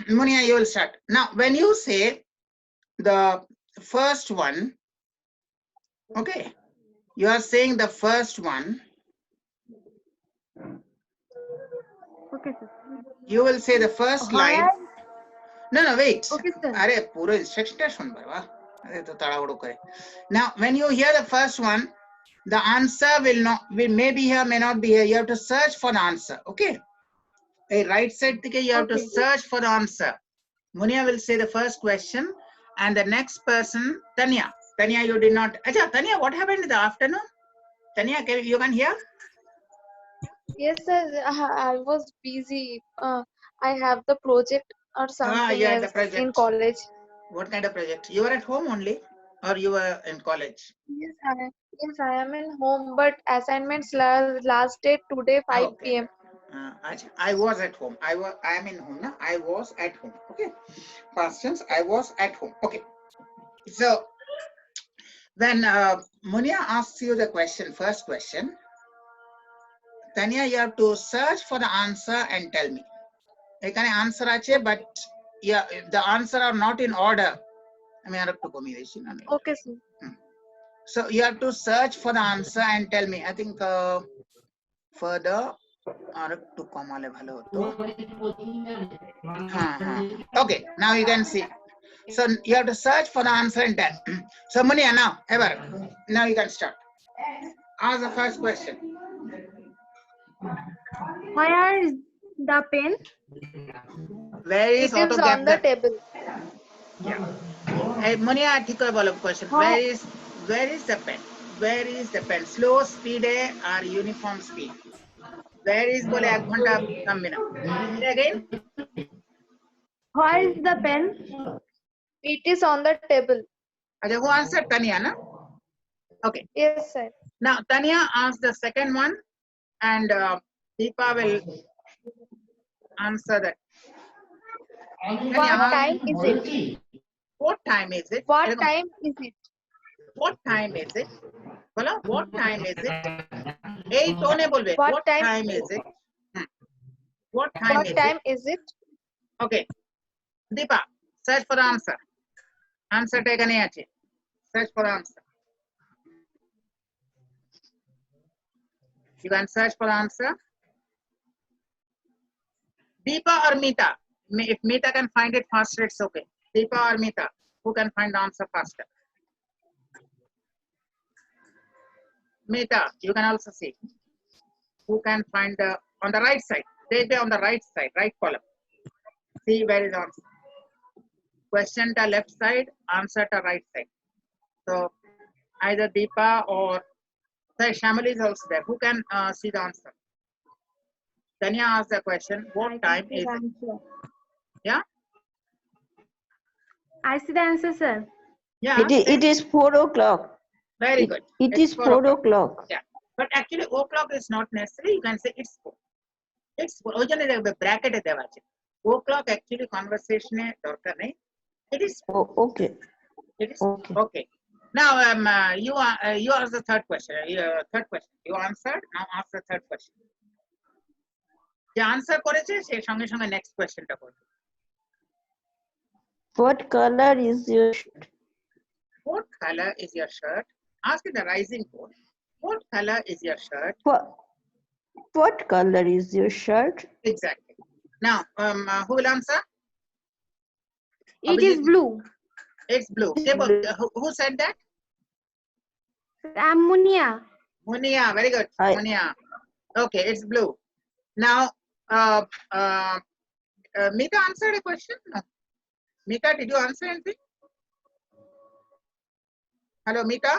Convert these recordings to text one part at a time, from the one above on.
Munia, you will start. Now, when you say the first one, okay, you are saying the first one. Okay, sir. You will say the first line. No, wait. Okay, sir. Are puro instruction shun barwa. Are to tadavadu kare. Now, when you hear the first one, the answer may be here, may not be here. You have to search for the answer. Okay. A right side thike you have to search for the answer. Munia will say the first question, and the next person, Tanya. Tanya, you did not. Acha, Tanya, what happened in the afternoon? Tanya, you can hear? Yes, sir. I was busy. I have the project or something Yeah, the else in project. college. What kind of project? You were at home only, or you were in college? Yes, I am in home, but assignments last date today 5 Okay. p.m. I was at home. I am in home now. I was at home. Okay. Past tense. I was at home. Okay. So when Munia asks you the question, first question, Tanya, you have to search for the answer and tell me. Ekane answer ache, but yeah, the answer are not in order. I mean, Okay, sir. So you have to search for the answer and tell me. I think further to comma okay, now you can see. So you have to search for the answer and tell. So Munia, now you can start. Ask the first question. Where is the pen? Where is It is on the table. Yeah. Hey, Munia, question. Where is the pen? Where is the pen? Slow speed or uniform speed? Where is bole 1 ghanta kambina? Say again. Where is the pen? It is on the table. Acha, who answered? Tanya, na? Okay. Yes, sir. Now Tanya asked the second one, and Deepa will answer that. What time is it? What time is it? What time is it? What time is it? Bola, what time is it? Hey, tone bolbe. What time is it? What time is it? Okay. Deepa, search for the answer. Answer taken ache. Search for the answer. You can search for the answer. Deepa or Meeta? If Meeta can find it faster, it's okay. Deepa or Meeta, who can find the answer faster? Meeta, you can also see. Who can find the on the right side? They be on the right side, right column. See where is the answer. Question to left side, answer to right side. So either Deepa or Shamali is also there. Who can see the answer? Tanya asked the question, what time is it? Yeah? I see the answer, sir. Yeah. It is 4 o'clock. Very good. It is 4 o'clock. Yeah. But actually, o'clock is not necessary. You can say it's 4. It's 4. Bracket o'clock actually conversation it is 4. Oh, okay. It is okay. Now you asked the third question. Third question. You answered. Now ask the third question. The answer করেছে সে সঙ্গে সঙ্গে next question টা করবে. What color is your shirt? What color is your shirt? Ask the rising tone. What color is your shirt? What color is your shirt? Exactly. Now, who will answer? It is blue. It's blue. Who said that? Munia. Munia, very good. Munia. Okay, it's blue. Now, Meeta answered a question? No. Meeta, did you answer anything? Hello, Meeta?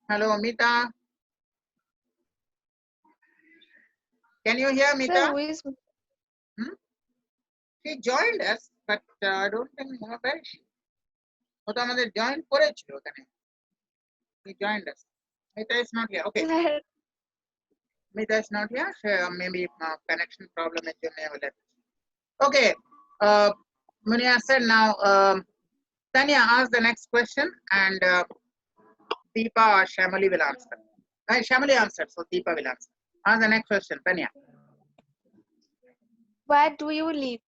Hello, Meeta? Can you hear Meeta? Sir, who is... She joined us, but I don't think where is she? Join He joined us. Meeta is not here. Okay. Meeta is not here. Maybe connection problem is your. Okay. Munia said now. Tanya asked the next question, and Deepa or Shamali will answer. Shamali answered, so Deepa will answer. Ask the next question, Tanya. Where do you live?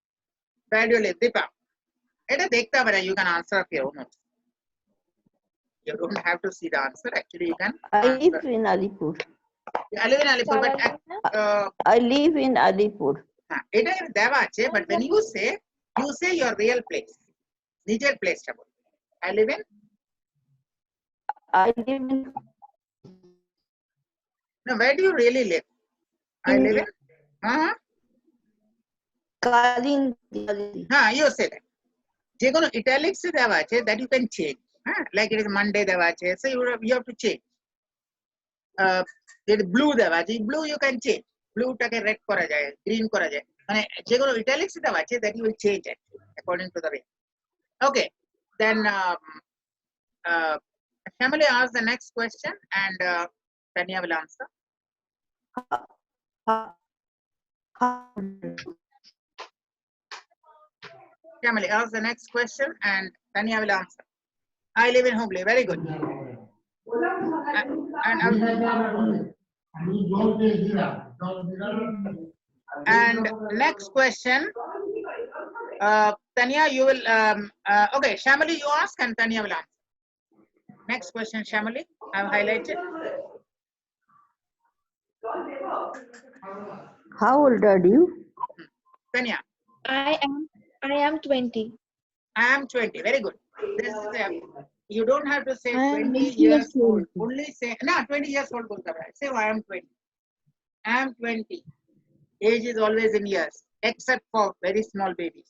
Where do you live? Deepa. You can answer of your own. You don't have to see the answer. Actually, you can I answer. live in Alipur. I live in Alipur, but I live in Alipur. এটা দেওয়া আছে, but when you say your real place. নিজের প্লেসটা বল। I live in. I live in. No, where do you really live? I live in. Kalindi. You say that. যে কোনো italics এ দেওয়া আছে, that you can change. Like it is Monday দেওয়া আছে, so you have to change. Blue দেওয়া আছে, blue you can change. Blue টাকে red করা যায়, green করা যায়। মানে যে কোনো italics এ দেওয়া আছে, that you will change actually according to the way. Okay, then Shamali asks the next question and Tanya will answer. Shamali asks the next question and Tanya will answer. I live in Hooghly. Very good. And next question, Tanya, you will. Okay, Shamali, you ask and Tanya will answer. Next question, Shamali, I've highlighted. How old are you? Tanya. I am 20. I am 20. Very good. This is you don't have to say 20 years old. Only say 20 years old. Say I am 20. I am 20. Age is always in years, except for very small babies.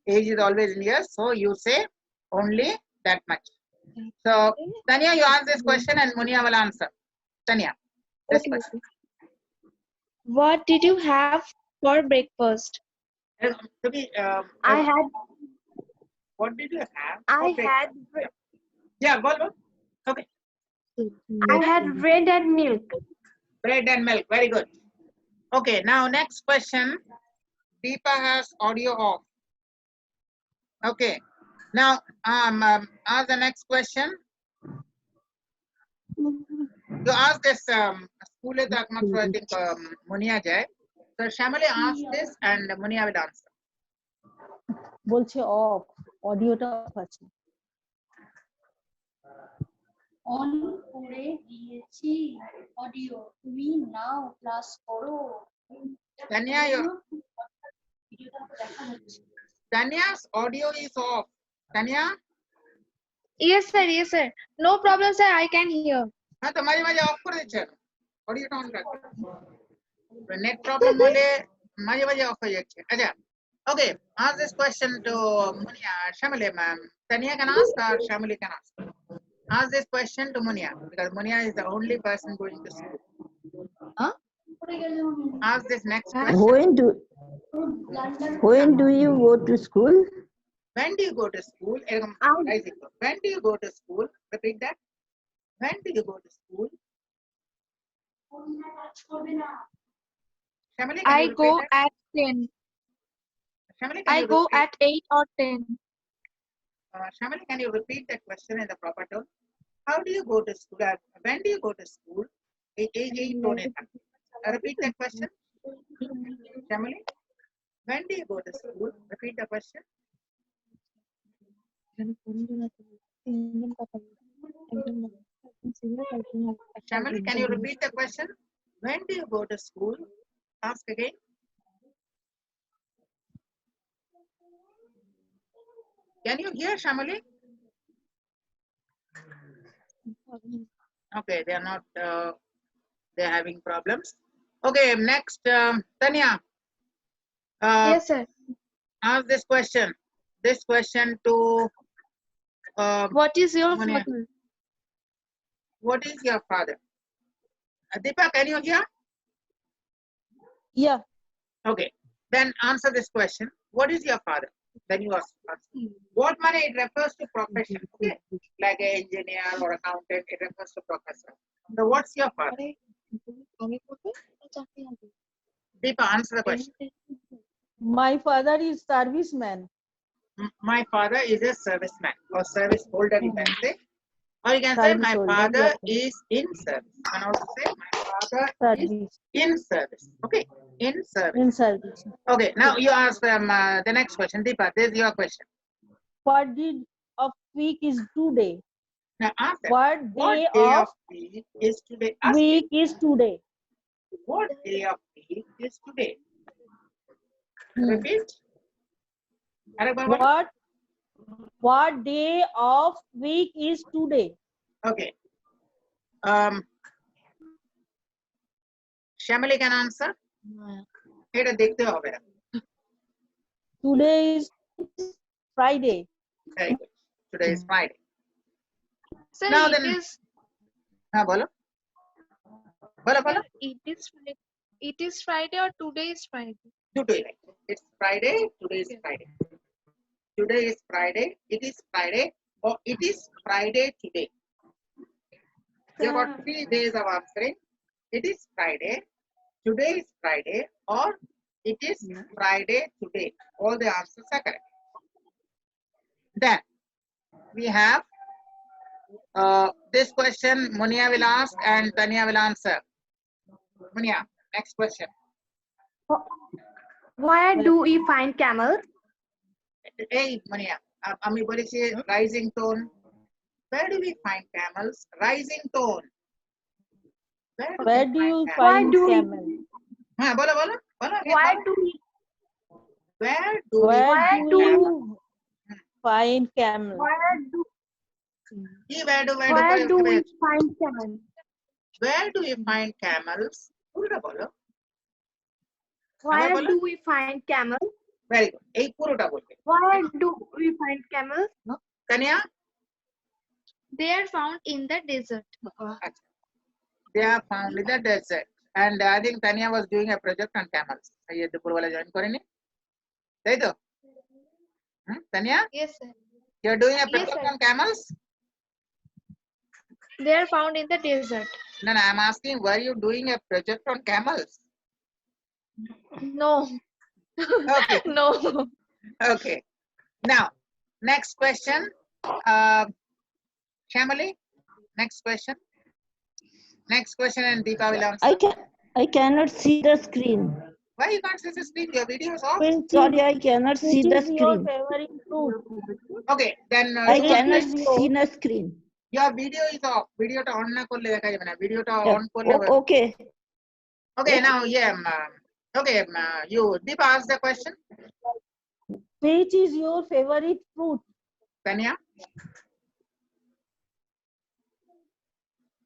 Age is always in years, so you say only that much. So Tanya, you ask this question and Munia will answer. Tanya, this question. What did you have for breakfast? I had. What did you have? Yeah, go. Okay. I had bread and milk. Bread and milk. Very good. Okay. Now next question. Deepa has audio off. Okay. Now ask the next question. You ask this school is I think Munia Jai. So Shamali asked this and Munia will answer. বলছে of, অডিওটা of আছে। On করে দিয়েছি audio, তুমি নাও class করো। Tanya, Tanya's audio is off. Tanya? Yes, sir. No problem, sir. I can hear. हाँ तो माझे ऑफ कर दीजिए ऑडियो ऑन रख नेट प्रॉब्लम वाले माझे ऑफ कर दीजिए अच्छा okay ask this question to Munia Shamali ma'am Tanya can ask or Shamali can ask this question to Munia because Munia is the only person going to school ask this next question when do you go to school? When do you go to school? When do you go to school? Repeat that. When do you go to school? Shamali, I go at 10. Shamali, I go at 8 or 10. Shamali, can you repeat that question in the proper tone? How do you go to school? When do you go to school? Repeat that question. Shamali, when do you go to school? Repeat the question. Shamali, can you repeat the question? When do you go to school? Ask again. Can you hear Shamali? Okay, they are not. They are having problems. Okay, next, Tanya. Yes, sir. Ask this question. This question to. What is your Munia. father? What is your father? Deepa, can you hear? Yeah. Okay. Then answer this question. What is your father? Then you ask. What money it refers to profession? Okay. Like an engineer or accountant, it refers to professor. So what's your father? Deepa, answer the question. My father is serviceman. My father is a serviceman or service holder, you can say. Or you can say Service my holder, father yeah. is in service. You can also say my father is Service. in service. Okay. In service. In service. Okay, now you ask the next question. Deepa, this is your question. What day of week is today? Now ask them. What day What day of of week is today? Ask week me. is today? What day of week is today? Hmm. Repeat. Arekbar bolo. What day of week is today? Okay. Shamali can answer. এটা দেখতে হবে না। Today is Friday. Very good. Today is Friday. Sir, Now it then- is হ্যাঁ বলো বলো বলো it is Friday or today is Friday? দুটোই right. It's Friday. Today is Friday. Today is Friday. It is Friday. Or it is Friday today. You got 3 days of answering. It is Friday. Today is Friday. Or it is Friday today. All the answers are correct. Then we have this question Munia will ask and Tanya will answer. Munia, next question. Where do we find camels? Hey Munia, আমি বলেছি rising tone. Where do we find camels? Rising tone. Where do you Why find do we- camel? হ্যাঁ বলো বলো বলো again Where বলো। do we Where do we Where find do camels? you find camel? where do কি where do where do we where find camels? do we find camels? পুরোটা বলো। Where বলো। do we find camels? Very good. এই পুরোটা বলবে। Where do we find camels? Tania? They are found in the desert. আচ্ছা। They are found in the desert. And I think Tanya was doing a project on camels. ये দুপুরবেলা join করেনি? তাই তো? Tanya, Yes, sir. you're doing a project sir. on camels? They are found in the desert. No, no, I'm asking, were you doing a project on camels? No. Okay, No. okay. Now, next question. Shamali, next question. Next question and Deepa will answer. I cannot see the screen. Why you can't see the screen? Your video is off. Sorry, I cannot see Which the is your screen. favorite fruit? Okay, then I you- cannot is your- see the screen. your video is off. Video ta on na korle dekha jabe na. Video ta Yeah. on korle. Okay. Okay, now okay, you Deepa ask the question. Which is your favorite fruit? Tanya,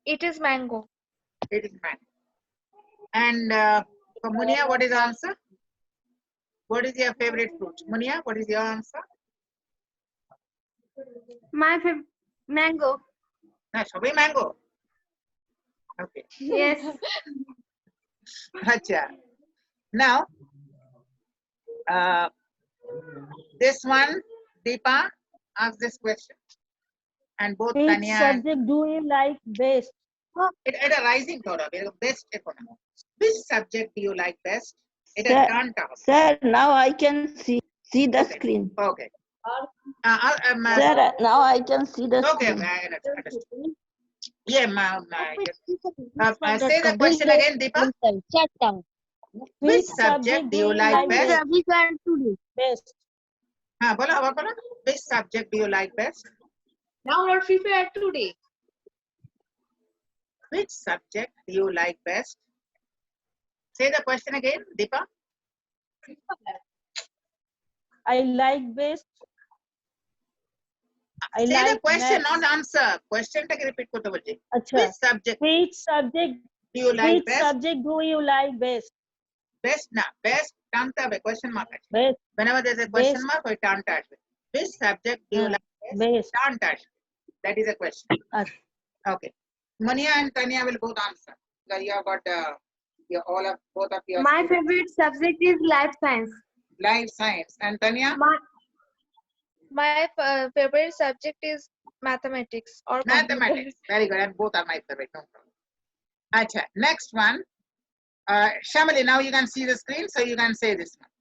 It is mango. it is man. And for Munia, what is the answer? What is your favorite fruit? Munia, what is your answer? My favorite mango. No, সবই mango. Okay. Yes. Acha. Now, this one, Deepa, ask this question. And both Which Tanya and subject do you like best? it a rising tone of best economy. Which subject do you like best? It a Sir, turn task. Sir, now I can see the Okay. screen. Okay. Sir, now I can see the Okay, screen. I understand. Yeah, say the question again, Deepa. Which subject do you like best? Best. Bolo, bolo. Which subject do you like best? Now or prepared today. Which subject do you like best? Say the question again, Deepa. I like best. I Say the like question, maths. not answer. Question take repeat korte bolchi. Acha. Which subject Which subject do you like which best? subject do you like best? Best na best টানতে হবে question mark আছে. Best. Whenever there's a question Best. mark, ওই টানটা আসবে. Which subject do you like best? Best. টানটা আসবে. That is a question. Acha. Okay. Munia and Tanya will both answer. So you have got both of your My favorite subject is life science. life science. And Tanya, My favorite subject is mathematics or mathematics. Very good. And both are my favorite. No problem. Acha. Next one. Shamali, now you can see the screen, so you can say this one.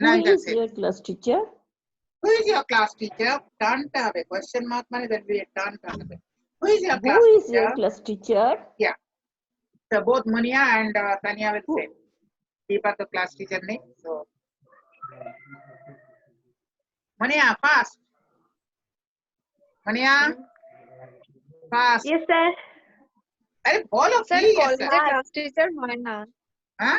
Now you Who can is say. your class teacher? Who is your class teacher? Tanta have question mark money that we tanta. Who is your class Who is teacher? your class teacher? Yeah. So both Munia and Tanya will say. Deepa the class teacher name. So Munia, fast. Munia, fast. Yes, sir. अरे बोलो Sir, please. college class teacher হয় না। हाँ?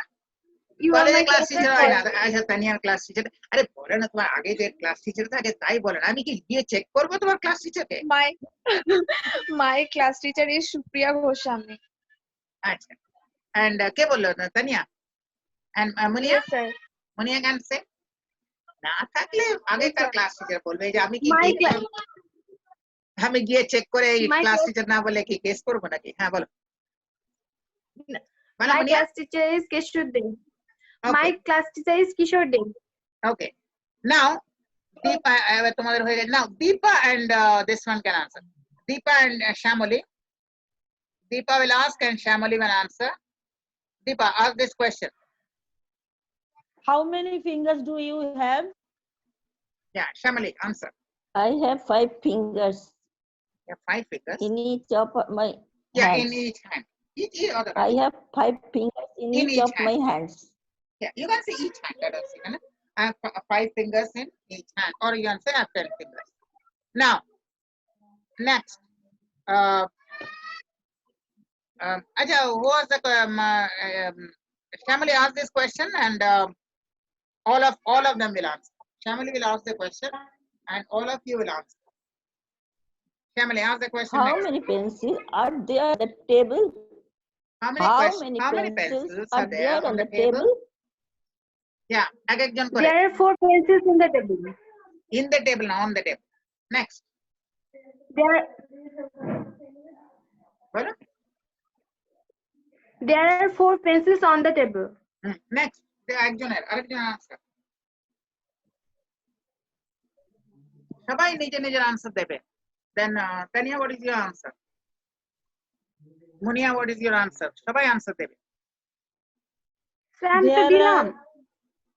You are college my class class teacher হয় না teacher. अच्छा তানিয়ার class teacher আরে বলে না তোমার আগে যে ক্লাস টিচার থাকে তাই বলে না আমি কি গিয়ে চেক করব তোমার ক্লাস টিচারকে My my class teacher is Supriya Goswami. আচ্ছা এন্ড কে বললো Tania and Munia Yes, sir. Munia ক্যান সে না থাকলে আগেকার ক্লাস টিচার বলবে যে আমি কি My গিয়ে class. আমি গিয়ে চেক করে এই My ক্লাস class- টিচার না বলে কি কেস করব নাকি হ্যাঁ বলো বলো My Muniya class teacher is Kishore Dev. Okay. My class teacher is Kishore Dev. Okay. Now, Deepa, তোমাদের হয়ে গেছে। Now, Deepa and this one can answer. Deepa and Shamali. Deepa will ask and Shamali will answer. Deepa, ask this question. How many fingers do you have? Yeah, Shamali, answer. I have 5 fingers You have 5 fingers. in each of my Yeah, hands. in each hand. Each other. I have 5 fingers in In each each of my hands. Yeah, you can say each hand. Let us see. Right? I have 5 fingers in each hand, or you can say I have 10 fingers. Now, next. Aja, who was the Shamali asked this question, and all of them will answer. Shamali will ask the question, and all of you will answer. Shamali, ask the question How next. many pencils are there on the table? How many questions? How many pencils are there on the table? Yeah, ek jon kore. There are 4 pencils in the table. In the table, not on the table. Next. There, Bolo? there are 4 pencils on the table. Next. আরেকজন answer. সবাই নিজের answer দেবে. Then Tanya, what is your answer? Munia, what is your answer? সবাই answer দেবে। Sir, আমি তো There দিলাম।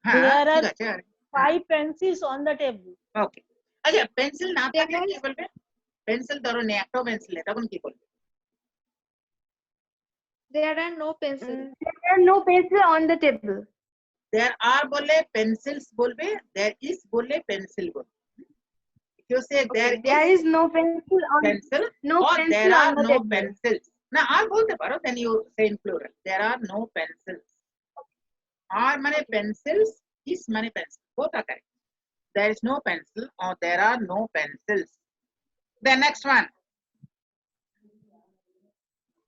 হ্যাঁ There ঠিক are আছে 5 pencils on the table. ওকে আচ্ছা পেন্সিল না থাকলে কি বলবে পেন্সিল ধরো নেই একটা পেন্সিল নেই তখন কি বলবে There are no pencils. There are no pencil on the table. there are বললে pencils বলবে there is বললে pencil বলবে if you say There is no pencil on pencil no or pencil there are on the no table. pencils না আর বলতে পারো then you say in plural there are no pencils are মানে pencils is মানে pencil both are correct there is no pencil or there are no pencils the next one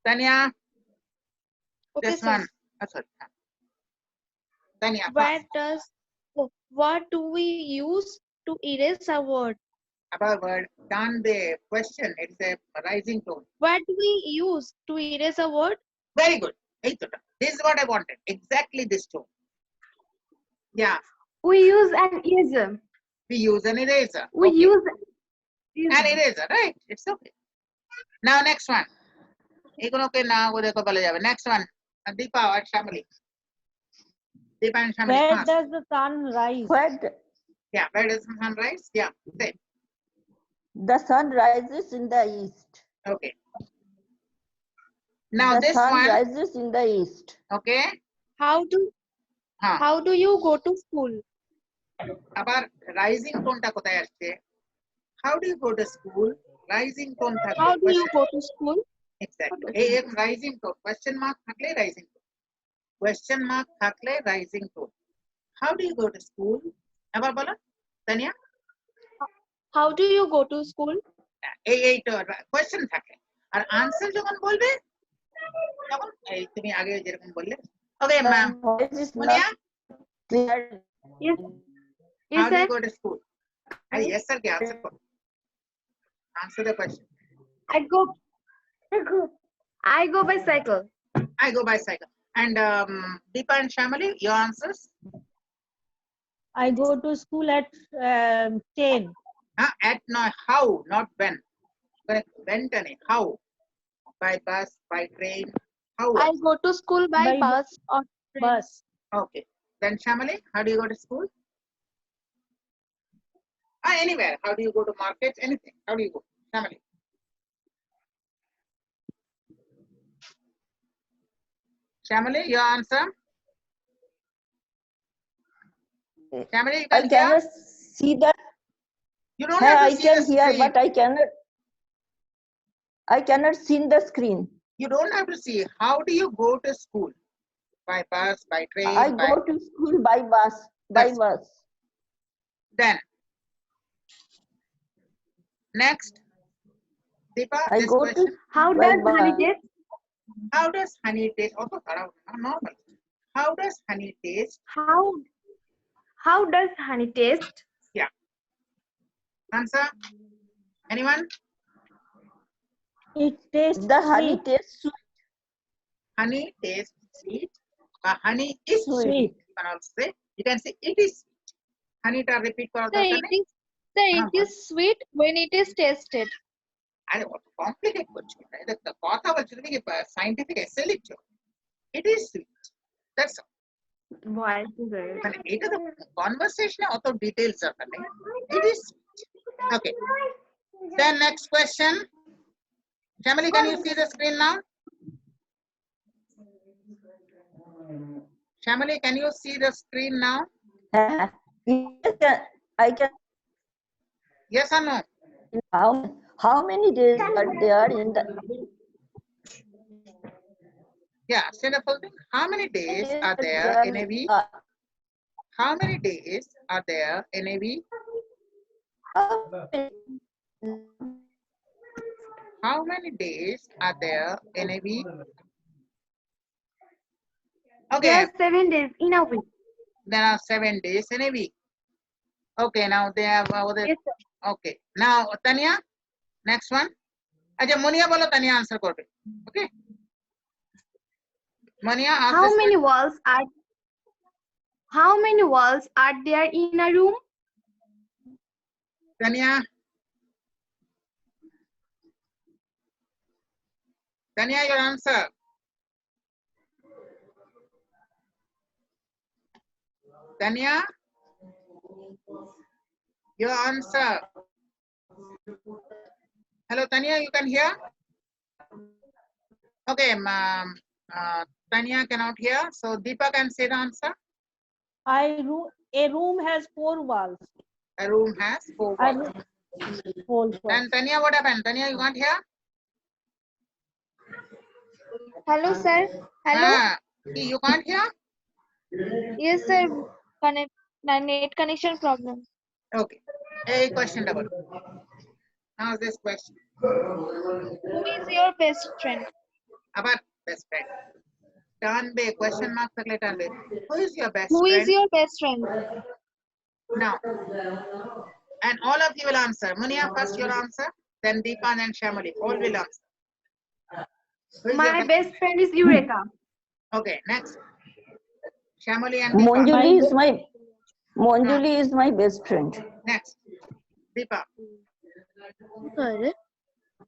Tanya Okay, this sir. one sorry Tanya first. What do we use to erase a word? Above word done the question it's a rising tone What do we use to erase a word? very good এই তো this is what I wanted exactly this tone yeah We use an eraser. we use an eraser We okay. use an eraser right it's okay now next one এগুলোকে না বলে তো বলে যাবে next one Deepa or Shamali Deepa and Shamali Where fast. does the sun rise? Yeah where does the sun rise yeah say The sun rises in the east. okay now The this sun one rises in the east. okay How do you go to school? আবার rising টোনটা কোথায় আসছে how do you go to school rising tone থাকলে How do you go to school? exactly এই এক rising tone question mark থাকলে rising tone question mark থাকলে rising tone how do you go to school আবার বলো Tania How do you go to school? এই তো question থাকে আর আনসার যখন বলবে তখন এই তুমি আগে যেরকম বললে okay ma'am Voice is Munia not clear. yes, how yes do sir. you go to school আরে yes sir কে answer করো answer the question I go by cycle. I go by cycle and Deepa and Shamali your answers I go to school at 10. at no how not when correct when tane how by bus by train how I go to school by By bus or train. Bus. okay then Shamali how do you go to school anywhere how do you go to market anything how do you go Shamali Shamali, your answer? Shamali, you I can hear? cannot see that. You don't Yeah, have I to see can the hear, screen. but I cannot see the screen. You don't have to see. How do you go to school? By bus, by train, I by... go to school by bus. That's- bus. Then, next. Deepa, I this go question. to How by does honey bus. taste? How does honey taste? Also, normal. How does honey taste? How does honey taste? Yeah. Answer? Anyone? It tastes The honey sweet. tastes sweet. Honey tastes sweet. But honey is sweet. Sweet. You can also say. You can say it is sweet. Honey ta repeat karo Sir, darkar nei. it is sweet when it is tasted. আরে অত complicate করছো না, এটা তো কথা বলছো তুমি কি সায়েন্টিফিক এসে লিখছো? ইট is sweet, that's all. Voice is very মানে এটা তো কনভারসেশনে অত ডিটেইলস দরকার নেই, it is sweet. Okay, then next question. Shamali, can you see the screen now? Shamali, can you see the screen now? Yes, I can. Yes or no? How many days are there in the? Yeah, say the full thing. How many days are there in a week? How many days are there in a week? How many days are there in a week? There Okay, are 7 days in a week. there are 7 days in a week. Okay, now they have Yes, sir. okay. Now Tanya, next one. Acha Munia bolo, Tanya answer korbe. Okay. Munia, ask How this many walls are there in a room? question. Tanya. Tanya, your answer. Tanya, your answer. Hello, Tanya, you can hear? Okay, Tanya cannot hear, so Deepa can say the answer. A room has 4 walls. A room has 4 A walls. room- 4 walls. Then Tanya, what happened? Tanya, you can't hear? Hello, sir. Hello. You can't hear? Yes, sir. Net connection problem. Okay. A question double. Now this question. Who is your best friend? About best friend. Turn be question mark takle turn be. Who is your best Who friend? is your best friend? Now. And all of you will answer. Munia, first your answer. Then Deepa and Shamali. All will answer. Who is your My best friend is Eureka. Okay, next. Shamali and Deepa. Monjuli is my best friend. Next. Deepa.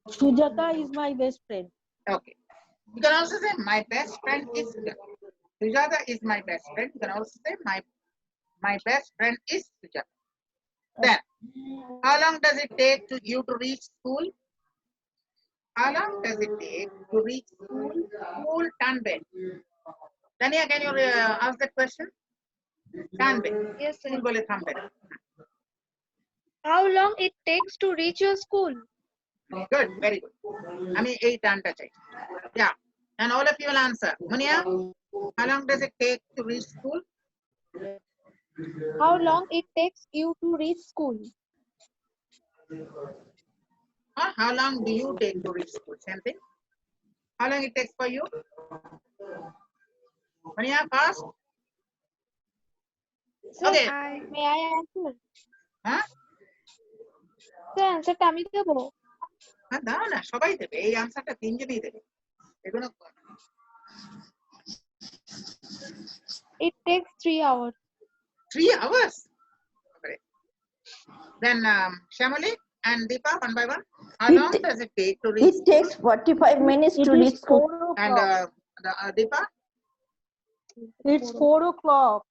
Sujata is my best friend. Okay. You can also say my best friend is Sujata. Sujata is my best friend. You can also say my best friend is Sujata. Then, how long does it take to you to reach school? How long does it take to reach school? School Tanbe. Tanya, can you ask that question? Tanbe. Yes, sir. School bole thambe. How long it takes to reach your school? Good, very good. I mean, 8 and touch it. Yeah. And all of you will answer. Munia, how long does it take to reach school? How long it takes you to reach school? Or how long do you take to reach school? Same thing. How long it takes for you? Munia, fast. Sir, Okay. may I answer? Huh? Sir, answer টা আমি দেবো। হ্যাঁ দাও না, সবাই দেবে এই আনসারটা, তিনজনই দেবে এগুলো। It takes 3 hours. 3 hours? Okay. Then Shamali and Deepa, one by one. How long does it take to reach? It takes 45 minutes It to is reach school. 4 o'clock. And Deepa? It's 4 o'clock.